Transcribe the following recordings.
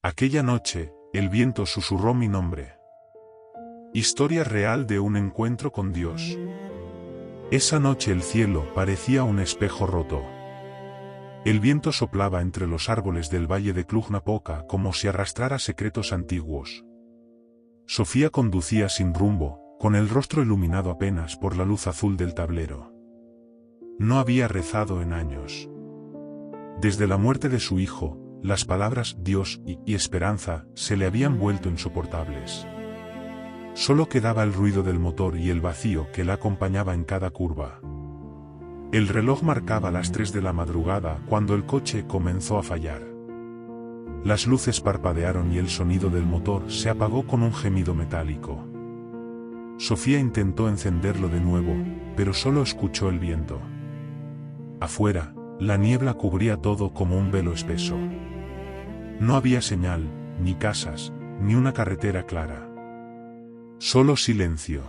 Aquella noche, el viento susurró mi nombre. Historia real de un encuentro con Dios. Esa noche el cielo parecía un espejo roto. El viento soplaba entre los árboles del valle de Cluj-Napoca como si arrastrara secretos antiguos. Sofía conducía sin rumbo, con el rostro iluminado apenas por la luz azul del tablero. No había rezado en años. Desde la muerte de su hijo, las palabras Dios y esperanza se le habían vuelto insoportables. Solo quedaba el ruido del motor y el vacío que la acompañaba en cada curva. El reloj marcaba las 3 de la madrugada cuando el coche comenzó a fallar. Las luces parpadearon y el sonido del motor se apagó con un gemido metálico. Sofía intentó encenderlo de nuevo, pero solo escuchó el viento. Afuera, la niebla cubría todo como un velo espeso. No había señal, ni casas, ni una carretera clara. Solo silencio.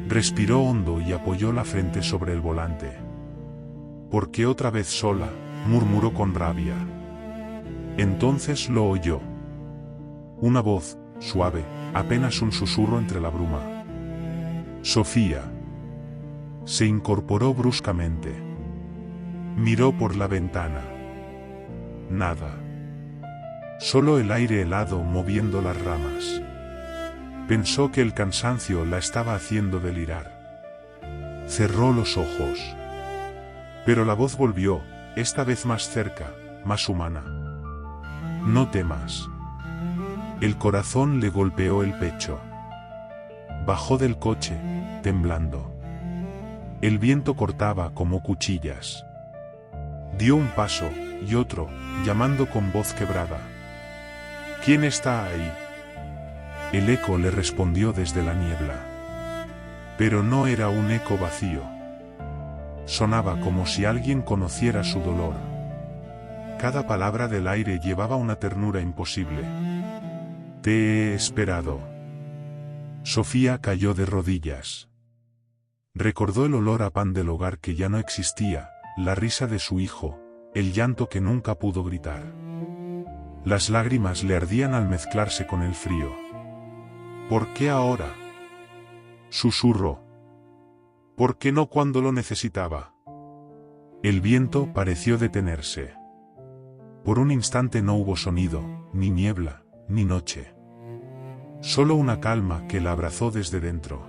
Respiró hondo y apoyó la frente sobre el volante. ¿Por qué otra vez sola?, murmuró con rabia. Entonces lo oyó. Una voz, suave, apenas un susurro entre la bruma. Sofía. Se incorporó bruscamente. Miró por la ventana. Nada. Solo el aire helado moviendo las ramas. Pensó que el cansancio la estaba haciendo delirar. Cerró los ojos. Pero la voz volvió, esta vez más cerca, más humana. No temas. El corazón le golpeó el pecho. Bajó del coche, temblando. El viento cortaba como cuchillas. Dio un paso, y otro, llamando con voz quebrada. ¿Quién está ahí? El eco le respondió desde la niebla. Pero no era un eco vacío. Sonaba como si alguien conociera su dolor. Cada palabra del aire llevaba una ternura imposible. Te he esperado. Sofía cayó de rodillas. Recordó el olor a pan del hogar que ya no existía, la risa de su hijo, el llanto que nunca pudo gritar. Las lágrimas le ardían al mezclarse con el frío. ¿Por qué ahora?, susurró. ¿Por qué no cuando lo necesitaba? El viento pareció detenerse. Por un instante no hubo sonido, ni niebla, ni noche. Solo una calma que la abrazó desde dentro.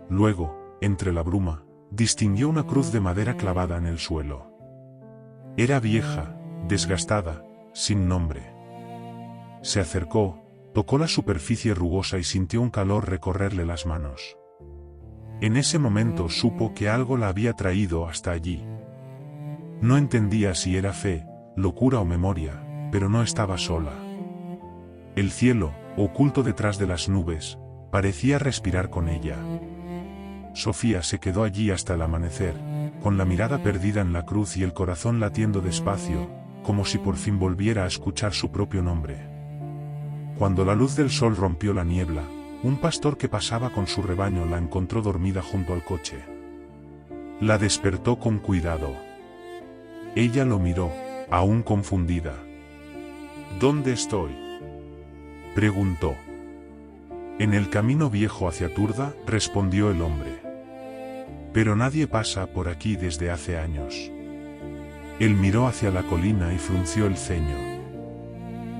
Luego, entre la bruma, distinguió una cruz de madera clavada en el suelo. Era vieja, desgastada, sin nombre. Se acercó, tocó la superficie rugosa y sintió un calor recorrerle las manos. En ese momento supo que algo la había traído hasta allí. No entendía si era fe, locura o memoria, pero no estaba sola. El cielo, oculto detrás de las nubes, parecía respirar con ella. Sofía se quedó allí hasta el amanecer, con la mirada perdida en la cruz y el corazón latiendo despacio, como si por fin volviera a escuchar su propio nombre. Cuando la luz del sol rompió la niebla, un pastor que pasaba con su rebaño la encontró dormida junto al coche. La despertó con cuidado. Ella lo miró, aún confundida. ¿Dónde estoy?, preguntó. En el camino viejo hacia Turda, respondió el hombre. Pero nadie pasa por aquí desde hace años. Él miró hacia la colina y frunció el ceño.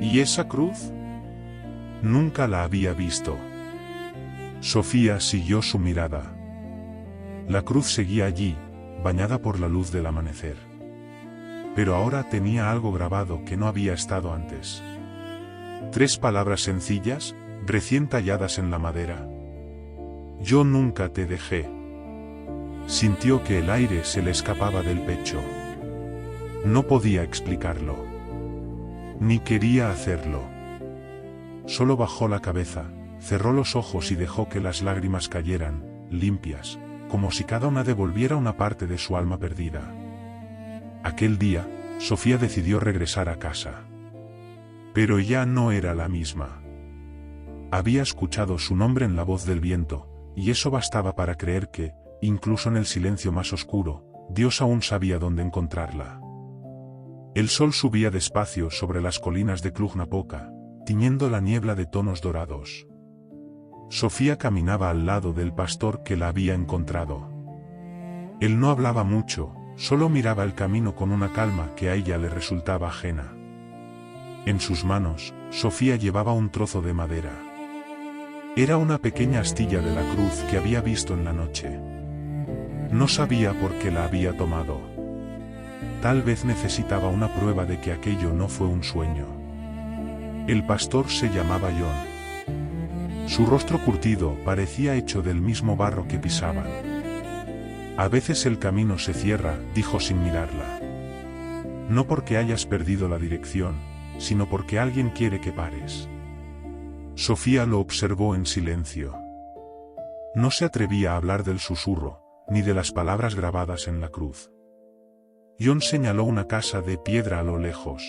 ¿Y esa cruz? Nunca la había visto. Sofía siguió su mirada. La cruz seguía allí, bañada por la luz del amanecer. Pero ahora tenía algo grabado que no había estado antes. 3 palabras sencillas, recién talladas en la madera. Yo nunca te dejé. Sintió que el aire se le escapaba del pecho. No podía explicarlo. Ni quería hacerlo. Solo bajó la cabeza, cerró los ojos y dejó que las lágrimas cayeran, limpias, como si cada una devolviera una parte de su alma perdida. Aquel día, Sofía decidió regresar a casa. Pero ya no era la misma. Había escuchado su nombre en la voz del viento, y eso bastaba para creer que, incluso en el silencio más oscuro, Dios aún sabía dónde encontrarla. El sol subía despacio sobre las colinas de Cluj-Napoca, tiñendo la niebla de tonos dorados. Sofía caminaba al lado del pastor que la había encontrado. Él no hablaba mucho, solo miraba el camino con una calma que a ella le resultaba ajena. En sus manos, Sofía llevaba un trozo de madera. Era una pequeña astilla de la cruz que había visto en la noche. No sabía por qué la había tomado. Tal vez necesitaba una prueba de que aquello no fue un sueño. El pastor se llamaba John. Su rostro curtido parecía hecho del mismo barro que pisaban. A veces el camino se cierra, dijo sin mirarla. No porque hayas perdido la dirección, sino porque alguien quiere que pares. Sofía lo observó en silencio. No se atrevía a hablar del susurro, ni de las palabras grabadas en la cruz. John señaló una casa de piedra a lo lejos.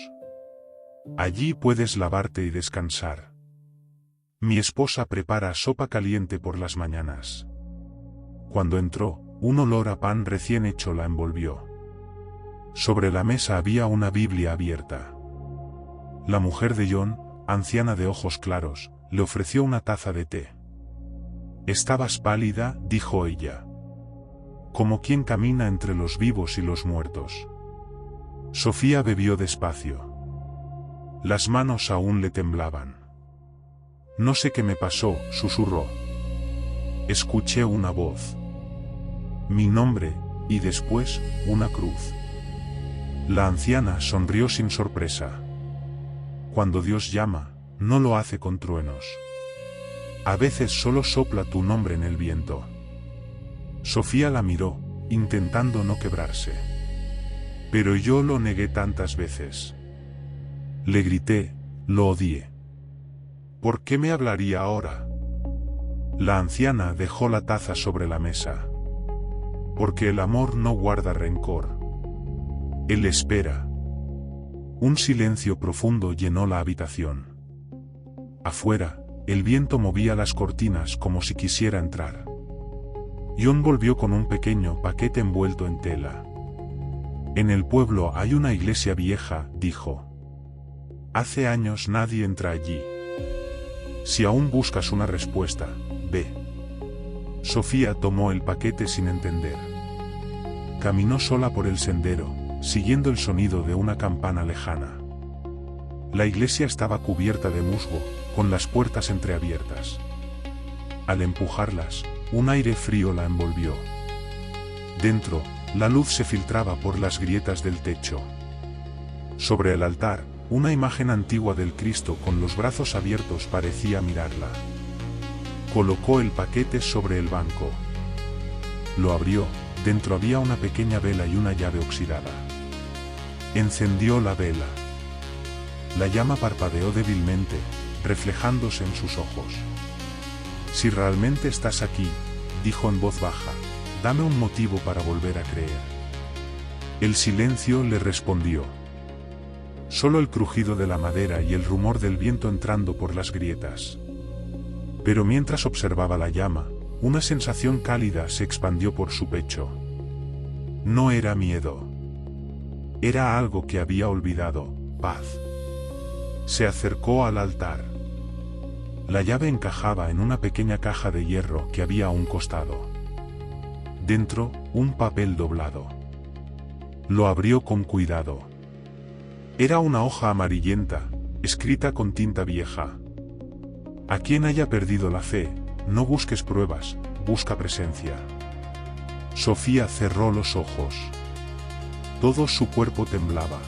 Allí puedes lavarte y descansar. Mi esposa prepara sopa caliente por las mañanas. Cuando entró, un olor a pan recién hecho la envolvió. Sobre la mesa había una Biblia abierta. La mujer de John, anciana de ojos claros, le ofreció una taza de té. Estabas pálida, dijo ella. Como quien camina entre los vivos y los muertos. Sofía bebió despacio. Las manos aún le temblaban. No sé qué me pasó, susurró. Escuché una voz. Mi nombre, y después, una cruz. La anciana sonrió sin sorpresa. Cuando Dios llama, no lo hace con truenos. A veces solo sopla tu nombre en el viento. Sofía la miró, intentando no quebrarse. Pero yo lo negué tantas veces. Le grité, lo odié. ¿Por qué me hablaría ahora? La anciana dejó la taza sobre la mesa. Porque el amor no guarda rencor. Él espera. Un silencio profundo llenó la habitación. Afuera, el viento movía las cortinas como si quisiera entrar. John volvió con un pequeño paquete envuelto en tela. En el pueblo hay una iglesia vieja, dijo. Hace años nadie entra allí. Si aún buscas una respuesta, ve. Sofía tomó el paquete sin entender. Caminó sola por el sendero, siguiendo el sonido de una campana lejana. La iglesia estaba cubierta de musgo, con las puertas entreabiertas. Al empujarlas, un aire frío la envolvió. Dentro, la luz se filtraba por las grietas del techo. Sobre el altar, una imagen antigua del Cristo con los brazos abiertos parecía mirarla. Colocó el paquete sobre el banco. Lo abrió, dentro había una pequeña vela y una llave oxidada. Encendió la vela. La llama parpadeó débilmente, reflejándose en sus ojos. Si realmente estás aquí, dijo en voz baja, dame un motivo para volver a creer. El silencio le respondió. Solo el crujido de la madera y el rumor del viento entrando por las grietas. Pero mientras observaba la llama, una sensación cálida se expandió por su pecho. No era miedo. Era algo que había olvidado, paz. Se acercó al altar. La llave encajaba en una pequeña caja de hierro que había a un costado. Dentro, un papel doblado. Lo abrió con cuidado. Era una hoja amarillenta, escrita con tinta vieja. A quien haya perdido la fe, no busques pruebas, busca presencia. Sofía cerró los ojos. Todo su cuerpo temblaba.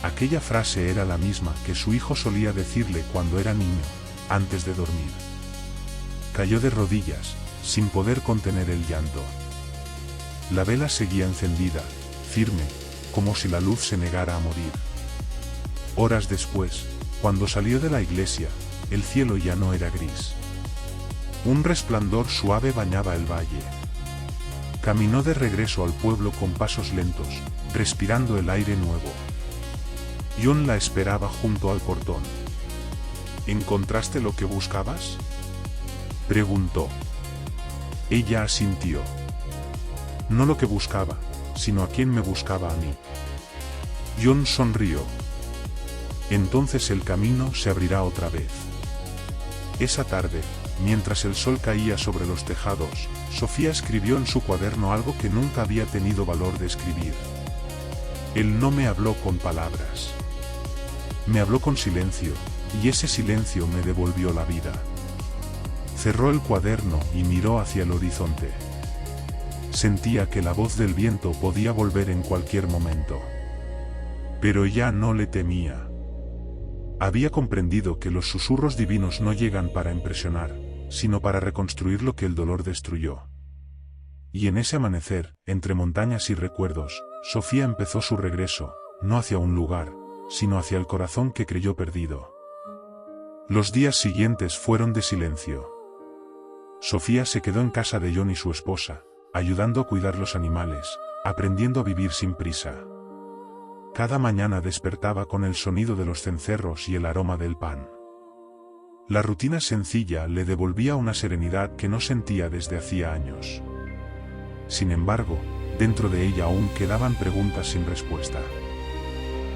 Aquella frase era la misma que su hijo solía decirle cuando era niño, antes de dormir. Cayó de rodillas, sin poder contener el llanto. La vela seguía encendida, firme, como si la luz se negara a morir. Horas después, cuando salió de la iglesia, el cielo ya no era gris. Un resplandor suave bañaba el valle. Caminó de regreso al pueblo con pasos lentos, respirando el aire nuevo. John la esperaba junto al portón. ¿Encontraste lo que buscabas?, preguntó. Ella asintió. No lo que buscaba, sino a quien me buscaba a mí. John sonrió. Entonces el camino se abrirá otra vez. Esa tarde, mientras el sol caía sobre los tejados, Sofía escribió en su cuaderno algo que nunca había tenido valor de escribir. Él no me habló con palabras. Me habló con silencio, y ese silencio me devolvió la vida. Cerró el cuaderno y miró hacia el horizonte. Sentía que la voz del viento podía volver en cualquier momento. Pero ya no le temía. Había comprendido que los susurros divinos no llegan para impresionar, sino para reconstruir lo que el dolor destruyó. Y en ese amanecer, entre montañas y recuerdos, Sofía empezó su regreso, no hacia un lugar, sino hacia el corazón que creyó perdido. Los días siguientes fueron de silencio. Sofía se quedó en casa de John y su esposa, ayudando a cuidar los animales, aprendiendo a vivir sin prisa. Cada mañana despertaba con el sonido de los cencerros y el aroma del pan. La rutina sencilla le devolvía una serenidad que no sentía desde hacía años. Sin embargo, dentro de ella aún quedaban preguntas sin respuesta.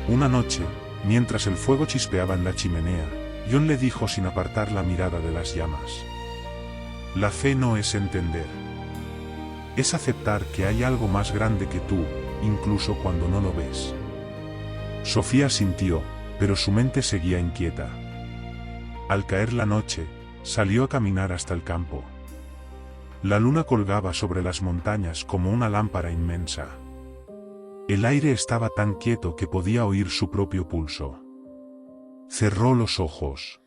Una noche, mientras el fuego chispeaba en la chimenea, John le dijo sin apartar la mirada de las llamas: la fe no es entender. Es aceptar que hay algo más grande que tú, incluso cuando no lo ves. Sofía sintió, pero su mente seguía inquieta. Al caer la noche, salió a caminar hasta el campo. La luna colgaba sobre las montañas como una lámpara inmensa. El aire estaba tan quieto que podía oír su propio pulso. Cerró los ojos.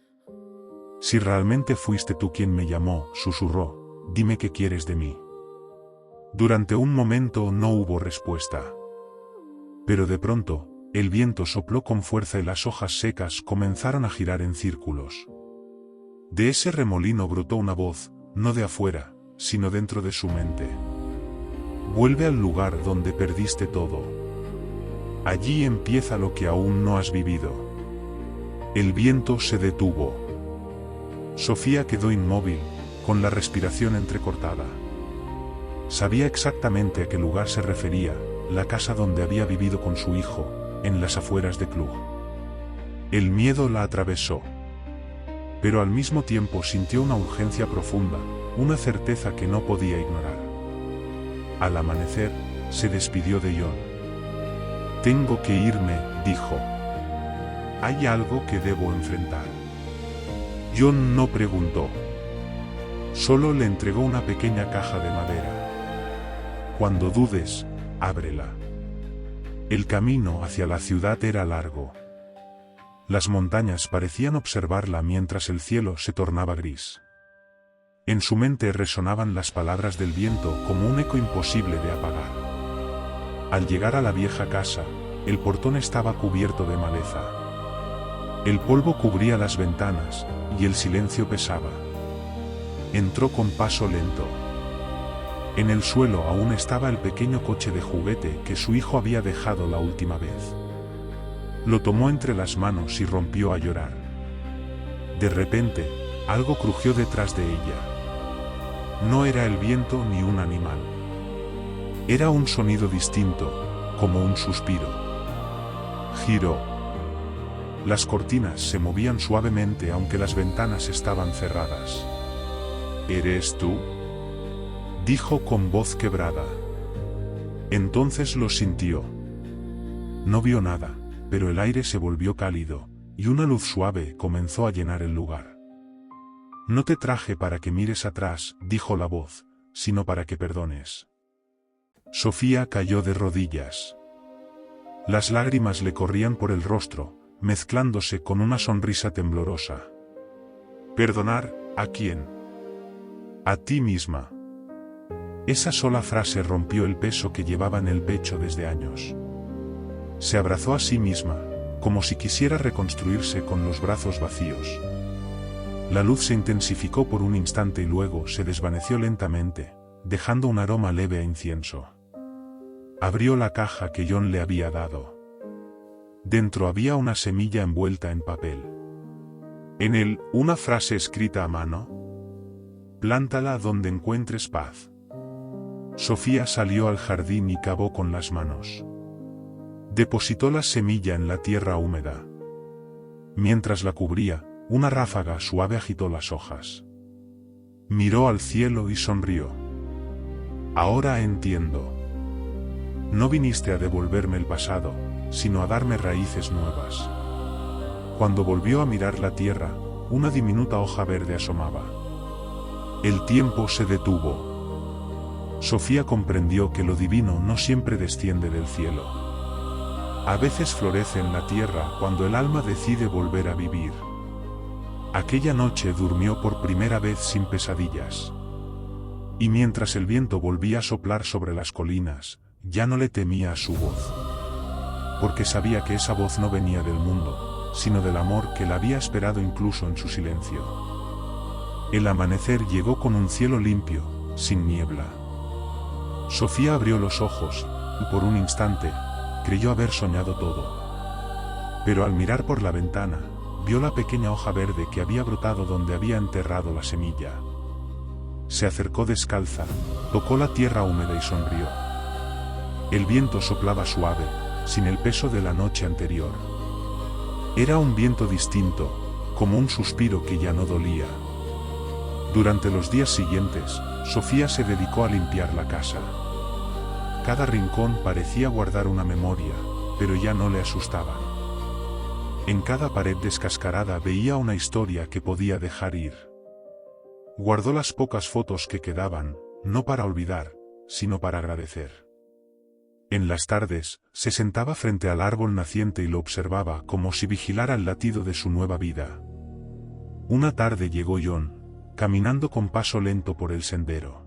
Si realmente fuiste tú quien me llamó, susurró, dime qué quieres de mí. Durante un momento no hubo respuesta. Pero de pronto, el viento sopló con fuerza y las hojas secas comenzaron a girar en círculos. De ese remolino brotó una voz, no de afuera, sino dentro de su mente. Vuelve al lugar donde perdiste todo. Allí empieza lo que aún no has vivido. El viento se detuvo. Sofía quedó inmóvil, con la respiración entrecortada. Sabía exactamente a qué lugar se refería, la casa donde había vivido con su hijo, en las afueras de Cluj. El miedo la atravesó. Pero al mismo tiempo sintió una urgencia profunda, una certeza que no podía ignorar. Al amanecer, se despidió de John. Tengo que irme, dijo. Hay algo que debo enfrentar. John no preguntó. Solo le entregó una pequeña caja de madera. Cuando dudes, ábrela. El camino hacia la ciudad era largo. Las montañas parecían observarla mientras el cielo se tornaba gris. En su mente resonaban las palabras del viento como un eco imposible de apagar. Al llegar a la vieja casa, el portón estaba cubierto de maleza. El polvo cubría las ventanas, y el silencio pesaba. Entró con paso lento. En el suelo aún estaba el pequeño coche de juguete que su hijo había dejado la última vez. Lo tomó entre las manos y rompió a llorar. De repente, algo crujió detrás de ella. No era el viento ni un animal. Era un sonido distinto, como un suspiro. Giró. Las cortinas se movían suavemente aunque las ventanas estaban cerradas. ¿Eres tú?, dijo con voz quebrada. Entonces lo sintió. No vio nada, pero el aire se volvió cálido, y una luz suave comenzó a llenar el lugar. No te traje para que mires atrás, dijo la voz, sino para que perdones. Sofía cayó de rodillas. Las lágrimas le corrían por el rostro, mezclándose con una sonrisa temblorosa. ¿Perdonar a quién? A ti misma. Esa sola frase rompió el peso que llevaba en el pecho desde años. Se abrazó a sí misma, como si quisiera reconstruirse con los brazos vacíos. La luz se intensificó por un instante y luego se desvaneció lentamente, dejando un aroma leve a incienso. Abrió la caja que John le había dado. Dentro había una semilla envuelta en papel. En él, una frase escrita a mano. Plántala donde encuentres paz. Sofía salió al jardín y cavó con las manos. Depositó la semilla en la tierra húmeda. Mientras la cubría, una ráfaga suave agitó las hojas. Miró al cielo y sonrió. Ahora entiendo. No viniste a devolverme el pasado, sino a darme raíces nuevas. Cuando volvió a mirar la tierra, una diminuta hoja verde asomaba. El tiempo se detuvo. Sofía comprendió que lo divino no siempre desciende del cielo. A veces florece en la tierra cuando el alma decide volver a vivir. Aquella noche durmió por primera vez sin pesadillas. Y mientras el viento volvía a soplar sobre las colinas, ya no le temía a su voz. Porque sabía que esa voz no venía del mundo, sino del amor que la había esperado incluso en su silencio. El amanecer llegó con un cielo limpio, sin niebla. Sofía abrió los ojos, y por un instante, creyó haber soñado todo. Pero al mirar por la ventana, vio la pequeña hoja verde que había brotado donde había enterrado la semilla. Se acercó descalza, tocó la tierra húmeda y sonrió. El viento soplaba suave, sin el peso de la noche anterior. Era un viento distinto, como un suspiro que ya no dolía. Durante los días siguientes, Sofía se dedicó a limpiar la casa. Cada rincón parecía guardar una memoria, pero ya no le asustaban. En cada pared descascarada veía una historia que podía dejar ir. Guardó las pocas fotos que quedaban, no para olvidar, sino para agradecer. En las tardes, se sentaba frente al árbol naciente y lo observaba como si vigilara el latido de su nueva vida. Una tarde llegó John, caminando con paso lento por el sendero.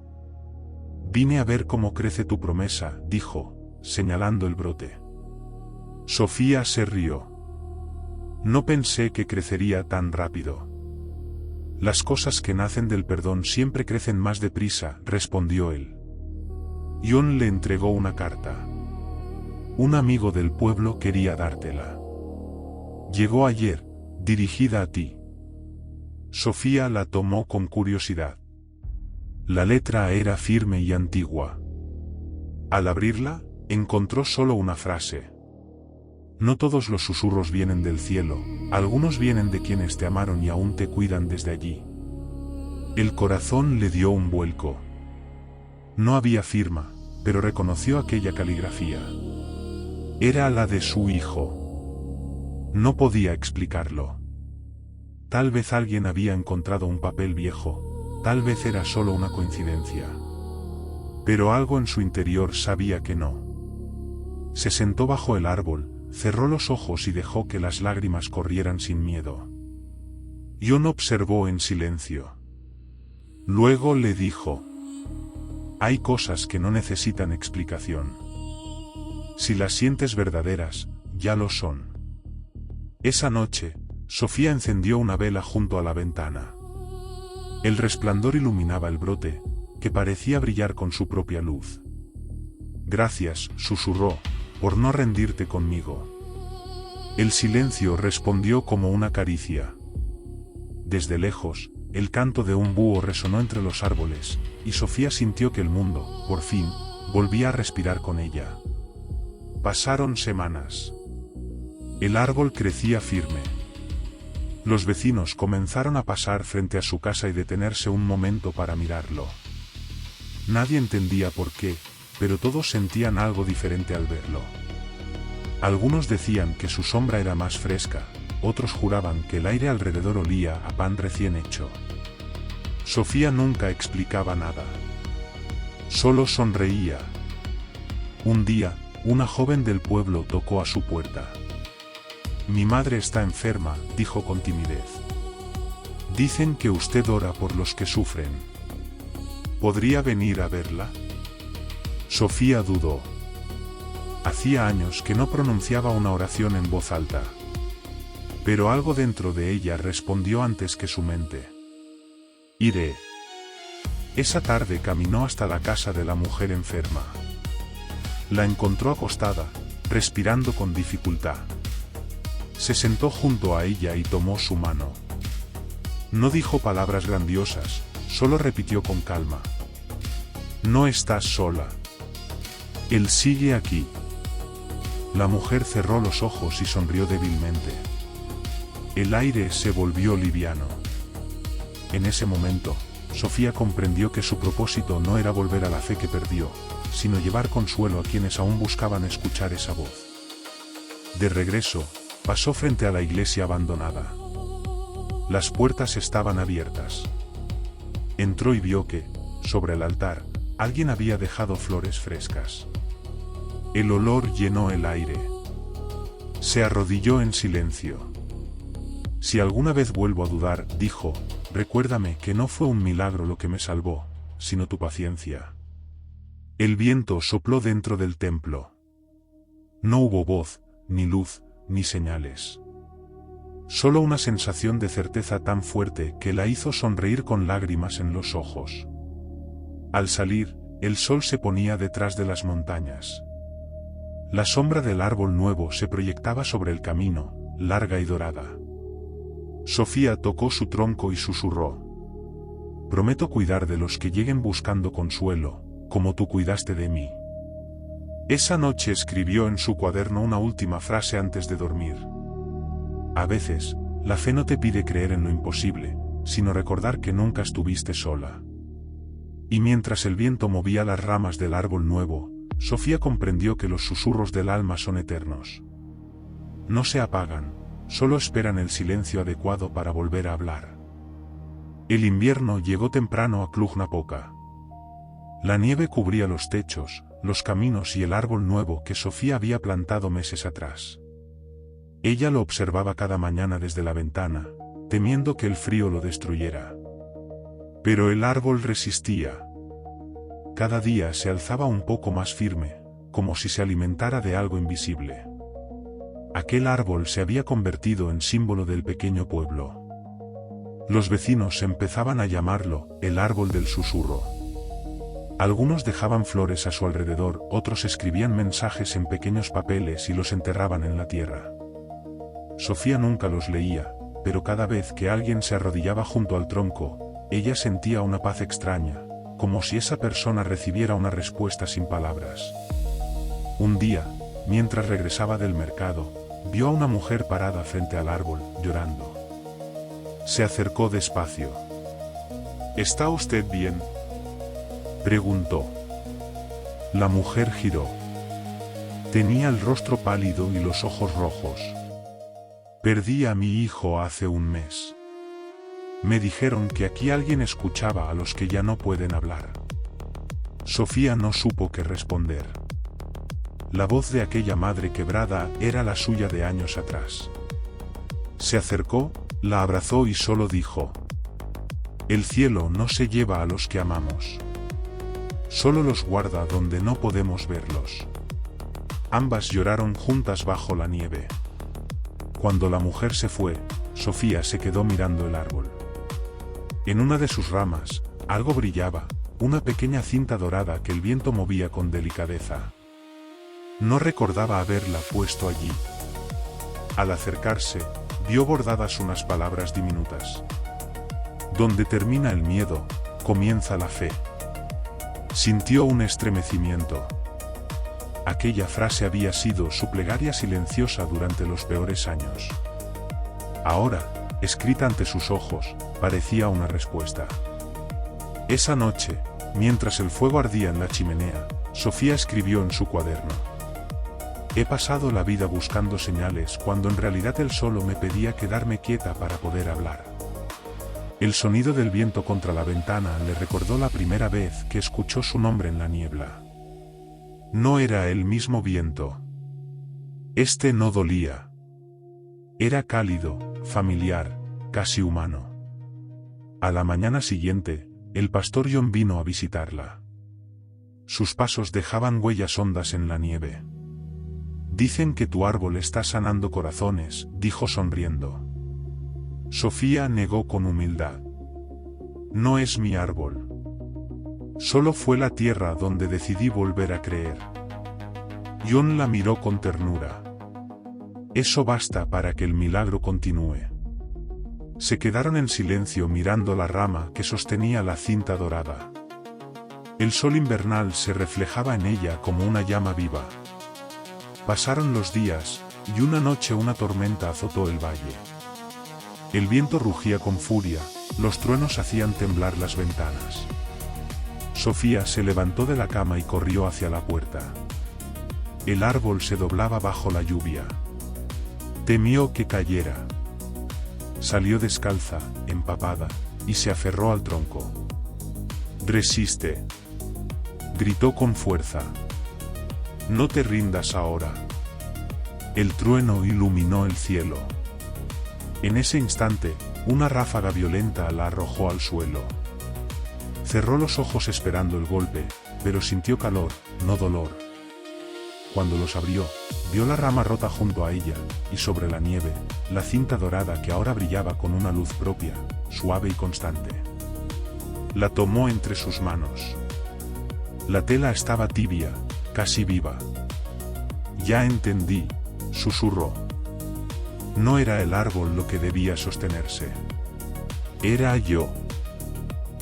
«Vine a ver cómo crece tu promesa», dijo, señalando el brote. Sofía se rió. «No pensé que crecería tan rápido». «Las cosas que nacen del perdón siempre crecen más deprisa», respondió él. John le entregó una carta. «Un amigo del pueblo quería dártela. Llegó ayer, dirigida a ti». Sofía la tomó con curiosidad. La letra era firme y antigua. Al abrirla, encontró solo una frase. «No todos los susurros vienen del cielo, algunos vienen de quienes te amaron y aún te cuidan desde allí». El corazón le dio un vuelco. No había firma, pero reconoció aquella caligrafía. Era la de su hijo. No podía explicarlo. Tal vez alguien había encontrado un papel viejo, tal vez era solo una coincidencia. Pero algo en su interior sabía que no. Se sentó bajo el árbol, cerró los ojos y dejó que las lágrimas corrieran sin miedo. John observó en silencio. Luego le dijo: «Hay cosas que no necesitan explicación. Si las sientes verdaderas, ya lo son». Esa noche, Sofía encendió una vela junto a la ventana. El resplandor iluminaba el brote, que parecía brillar con su propia luz. «Gracias», susurró, «por no rendirte conmigo». El silencio respondió como una caricia. Desde lejos, el canto de un búho resonó entre los árboles, y Sofía sintió que el mundo, por fin, volvía a respirar con ella. Pasaron semanas. El árbol crecía firme. Los vecinos comenzaron a pasar frente a su casa y detenerse un momento para mirarlo. Nadie entendía por qué, pero todos sentían algo diferente al verlo. Algunos decían que su sombra era más fresca, otros juraban que el aire alrededor olía a pan recién hecho. Sofía nunca explicaba nada. Solo sonreía. Un día, una joven del pueblo tocó a su puerta. «Mi madre está enferma», dijo con timidez. «Dicen que usted ora por los que sufren. ¿Podría venir a verla?» Sofía dudó. Hacía años que no pronunciaba una oración en voz alta. Pero algo dentro de ella respondió antes que su mente. «Iré». Esa tarde caminó hasta la casa de la mujer enferma. La encontró acostada, respirando con dificultad. Se sentó junto a ella y tomó su mano. No dijo palabras grandiosas, solo repitió con calma: «No estás sola. Él sigue aquí». La mujer cerró los ojos y sonrió débilmente. El aire se volvió liviano. En ese momento, Sofía comprendió que su propósito no era volver a la fe que perdió, sino llevar consuelo a quienes aún buscaban escuchar esa voz. De regreso, pasó frente a la iglesia abandonada. Las puertas estaban abiertas. Entró y vio que, sobre el altar, alguien había dejado flores frescas. El olor llenó el aire. Se arrodilló en silencio. Si alguna vez vuelvo a dudar, dijo, recuérdame que no fue un milagro lo que me salvó, sino tu paciencia. El viento sopló dentro del templo. No hubo voz, ni luz, ni señales. Solo una sensación de certeza tan fuerte que la hizo sonreír con lágrimas en los ojos. Al salir, el sol se ponía detrás de las montañas. La sombra del árbol nuevo se proyectaba sobre el camino, larga y dorada. Sofía tocó su tronco y susurró. Prometo cuidar de los que lleguen buscando consuelo, como tú cuidaste de mí. Esa noche escribió en su cuaderno una última frase antes de dormir. A veces, la fe no te pide creer en lo imposible, sino recordar que nunca estuviste sola. Y mientras el viento movía las ramas del árbol nuevo, Sofía comprendió que los susurros del alma son eternos. No se apagan, solo esperan el silencio adecuado para volver a hablar. El invierno llegó temprano a Cluj-Napoca. La nieve cubría los techos, los caminos y el árbol nuevo que Sofía había plantado meses atrás. Ella lo observaba cada mañana desde la ventana, temiendo que el frío lo destruyera. Pero el árbol resistía. Cada día se alzaba un poco más firme, como si se alimentara de algo invisible. Aquel árbol se había convertido en símbolo del pequeño pueblo. Los vecinos empezaban a llamarlo el árbol del susurro. Algunos dejaban flores a su alrededor, otros escribían mensajes en pequeños papeles y los enterraban en la tierra. Sofía nunca los leía, pero cada vez que alguien se arrodillaba junto al tronco, ella sentía una paz extraña, como si esa persona recibiera una respuesta sin palabras. Un día, mientras regresaba del mercado, vio a una mujer parada frente al árbol, llorando. Se acercó despacio. ¿Está usted bien?, preguntó. La mujer giró. Tenía el rostro pálido y los ojos rojos. Perdí a mi hijo hace un mes. Me dijeron que aquí alguien escuchaba a los que ya no pueden hablar. Sofía no supo qué responder. La voz de aquella madre quebrada era la suya de años atrás. Se acercó, la abrazó y solo dijo: el cielo no se lleva a los que amamos. Solo los guarda donde no podemos verlos. Ambas lloraron juntas bajo la nieve. Cuando la mujer se fue, Sofía se quedó mirando el árbol. En una de sus ramas, algo brillaba, una pequeña cinta dorada que el viento movía con delicadeza. No recordaba haberla puesto allí. Al acercarse, vio bordadas unas palabras diminutas. Donde termina el miedo, comienza la fe. Sintió un estremecimiento. Aquella frase había sido su plegaria silenciosa durante los peores años. Ahora, escrita ante sus ojos, parecía una respuesta. Esa noche, mientras el fuego ardía en la chimenea, Sofía escribió en su cuaderno: he pasado la vida buscando señales cuando en realidad él solo me pedía quedarme quieta para poder hablar. El sonido del viento contra la ventana le recordó la primera vez que escuchó su nombre en la niebla. No era el mismo viento. Este no dolía. Era cálido, familiar, casi humano. A la mañana siguiente, el pastor John vino a visitarla. Sus pasos dejaban huellas hondas en la nieve. Dicen que tu árbol está sanando corazones, dijo sonriendo. Sofía negó con humildad. No es mi árbol. Solo fue la tierra donde decidí volver a creer. John la miró con ternura. Eso basta para que el milagro continúe. Se quedaron en silencio mirando la rama que sostenía la cinta dorada. El sol invernal se reflejaba en ella como una llama viva. Pasaron los días, y una noche una tormenta azotó el valle. El viento rugía con furia, los truenos hacían temblar las ventanas. Sofía se levantó de la cama y corrió hacia la puerta. El árbol se doblaba bajo la lluvia. Temió que cayera. Salió descalza, empapada, y se aferró al tronco. «Resiste», gritó con fuerza. «No te rindas ahora». El trueno iluminó el cielo. En ese instante, una ráfaga violenta la arrojó al suelo. Cerró los ojos esperando el golpe, pero sintió calor, no dolor. Cuando los abrió, vio la rama rota junto a ella, y sobre la nieve, la cinta dorada que ahora brillaba con una luz propia, suave y constante. La tomó entre sus manos. La tela estaba tibia, casi viva. «Ya entendí», susurró. No era el árbol lo que debía sostenerse. Era yo.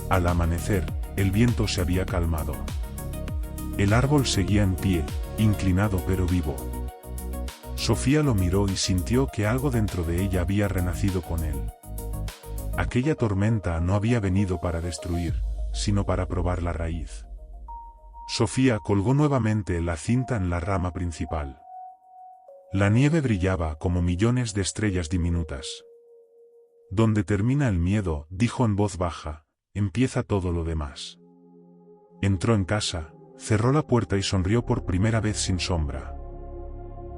Al amanecer, el viento se había calmado. El árbol seguía en pie, inclinado pero vivo. Sofía lo miró y sintió que algo dentro de ella había renacido con él. Aquella tormenta no había venido para destruir, sino para probar la raíz. Sofía colgó nuevamente la cinta en la rama principal. La nieve brillaba como millones de estrellas diminutas. «Donde termina el miedo», dijo en voz baja, «empieza todo lo demás». Entró en casa, cerró la puerta y sonrió por primera vez sin sombra.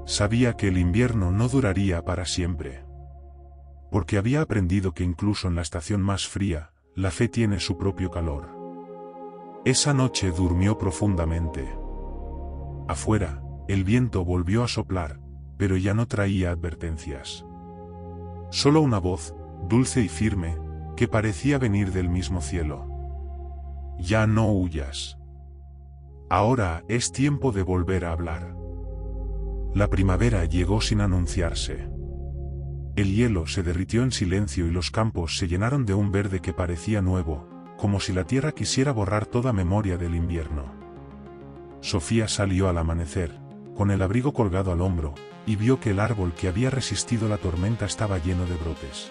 Sabía que el invierno no duraría para siempre. Porque había aprendido que incluso en la estación más fría, la fe tiene su propio calor. Esa noche durmió profundamente. Afuera, el viento volvió a soplar, pero ya no traía advertencias. Solo una voz, dulce y firme, que parecía venir del mismo cielo. «Ya no huyas. Ahora es tiempo de volver a hablar». La primavera llegó sin anunciarse. El hielo se derritió en silencio y los campos se llenaron de un verde que parecía nuevo, como si la tierra quisiera borrar toda memoria del invierno. Sofía salió al amanecer, con el abrigo colgado al hombro, y vio que el árbol que había resistido la tormenta estaba lleno de brotes.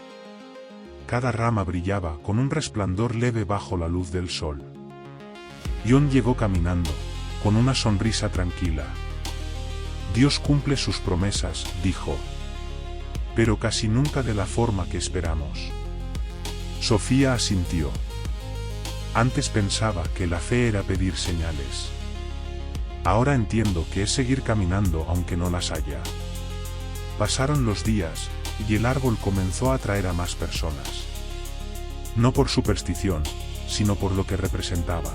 Cada rama brillaba con un resplandor leve bajo la luz del sol. John llegó caminando, con una sonrisa tranquila. «Dios cumple sus promesas», dijo. «Pero casi nunca de la forma que esperamos». Sofía asintió. Antes pensaba que la fe era pedir señales. Ahora entiendo que es seguir caminando aunque no las haya. Pasaron los días, y el árbol comenzó a atraer a más personas. No por superstición, sino por lo que representaba.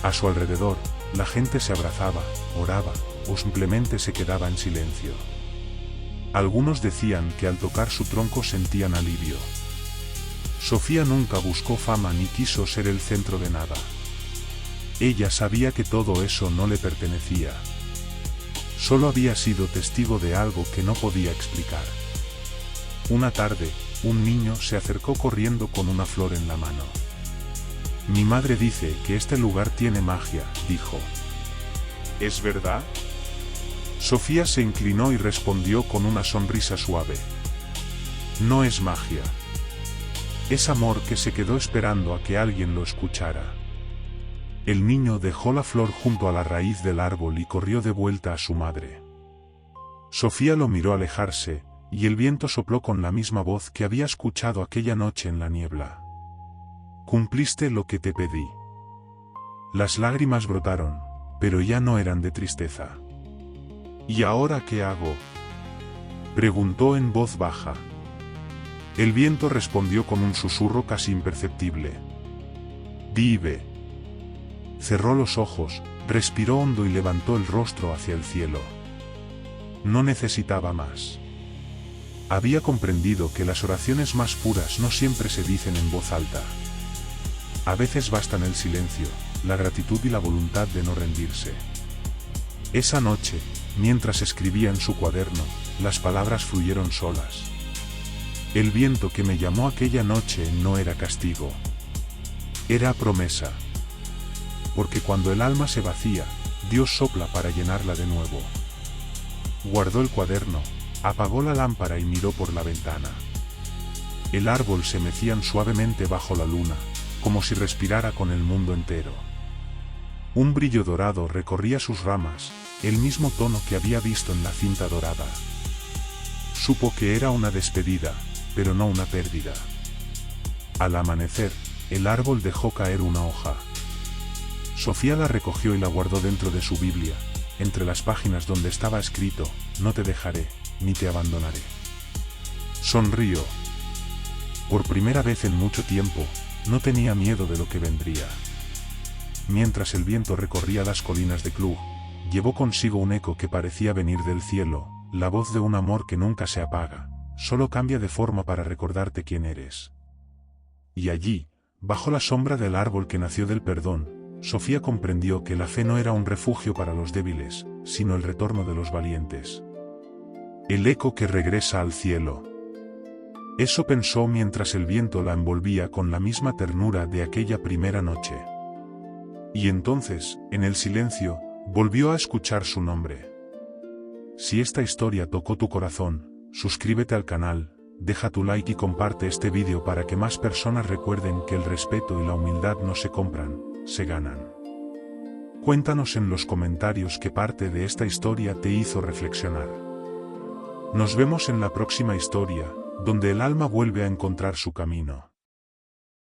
A su alrededor, la gente se abrazaba, oraba, o simplemente se quedaba en silencio. Algunos decían que al tocar su tronco sentían alivio. Sofía nunca buscó fama ni quiso ser el centro de nada. Ella sabía que todo eso no le pertenecía. Solo había sido testigo de algo que no podía explicar. Una tarde, un niño se acercó corriendo con una flor en la mano. «Mi madre dice que este lugar tiene magia», dijo. «¿Es verdad?». Sofía se inclinó y respondió con una sonrisa suave. «No es magia. Es amor que se quedó esperando a que alguien lo escuchara». El niño dejó la flor junto a la raíz del árbol y corrió de vuelta a su madre. Sofía lo miró alejarse, y el viento sopló con la misma voz que había escuchado aquella noche en la niebla. «Cumpliste lo que te pedí». Las lágrimas brotaron, pero ya no eran de tristeza. «¿Y ahora qué hago?», preguntó en voz baja. El viento respondió con un susurro casi imperceptible. «Vive». Cerró los ojos, respiró hondo y levantó el rostro hacia el cielo. No necesitaba más. Había comprendido que las oraciones más puras no siempre se dicen en voz alta. A veces bastan el silencio, la gratitud y la voluntad de no rendirse. Esa noche, mientras escribía en su cuaderno, las palabras fluyeron solas. El viento que me llamó aquella noche no era castigo. Era promesa. Porque cuando el alma se vacía, Dios sopla para llenarla de nuevo. Guardó el cuaderno, apagó la lámpara y miró por la ventana. El árbol se mecía suavemente bajo la luna, como si respirara con el mundo entero. Un brillo dorado recorría sus ramas, el mismo tono que había visto en la cinta dorada. Supo que era una despedida, pero no una pérdida. Al amanecer, el árbol dejó caer una hoja. Sofía la recogió y la guardó dentro de su Biblia, entre las páginas donde estaba escrito: no te dejaré, ni te abandonaré. Sonrió. Por primera vez en mucho tiempo, no tenía miedo de lo que vendría. Mientras el viento recorría las colinas de Klug, llevó consigo un eco que parecía venir del cielo, la voz de un amor que nunca se apaga, solo cambia de forma para recordarte quién eres. Y allí, bajo la sombra del árbol que nació del perdón, Sofía comprendió que la fe no era un refugio para los débiles, sino el retorno de los valientes. El eco que regresa al cielo. Eso pensó mientras el viento la envolvía con la misma ternura de aquella primera noche. Y entonces, en el silencio, volvió a escuchar su nombre. Si esta historia tocó tu corazón, suscríbete al canal, deja tu like y comparte este vídeo para que más personas recuerden que el respeto y la humildad no se compran, se ganan. Cuéntanos en los comentarios qué parte de esta historia te hizo reflexionar. Nos vemos en la próxima historia, donde el alma vuelve a encontrar su camino.